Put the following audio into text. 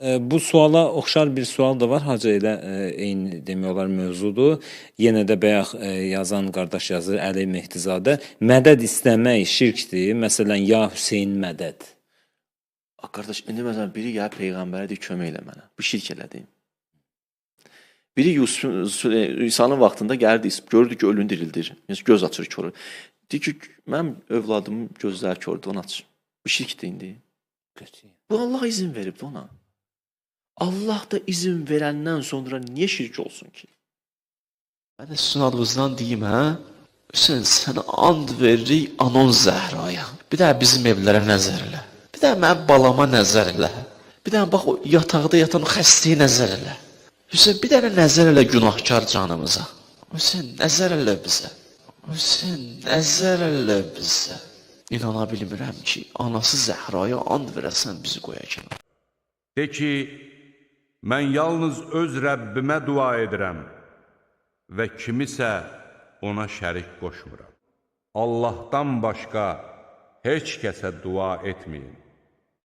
Bu suala oxşar bir sual da var. Hacı elə eyni demək olar mövzudur. Yenə də bayaq yazan qardaş yazır Əli Mehdizadə. Mədəd istəmək şirkdir. Məsələn, ya Hüseyn mədəd. Qardaş, indi məsələn biri gəlib peyğəmbərə deyir, kömək elə mənə. Bu şirk elədim. Biri İsa'nın vaxtında gəldi, gördü ki, ölünü dirildir. Göz açır, körür. Deyir ki, mən övladımın gözləri kördür, onu açır. Bu şirkdir indi. Bu Allah izin veribdi ona. Allah da izin verəndən sonra niyə şirk olsun ki? Mən də sizin adınızdan deyim, hə? Hüseyin, sənə and veririk Anon Zəhraya. Bir də bizim evlərə nəzər elə. Bir də mənim balama nəzər elə. Bir də bax o yataqda yatan xəstəyə nəzər elə. Hüseyin, bir dənə nəzər elə günahkar canımıza. Hüseyin, nəzər elə bizə. Hüseyin, nəzər elə bizə. İnana bilmirəm ki, anası Zəhraya and verəsən bizi qoyacaq. De ki, mən yalnız öz Rəbbimə dua edirəm və kimisə ona şərik qoşmuram. Allahdan başqa heç kəsə dua etməyin.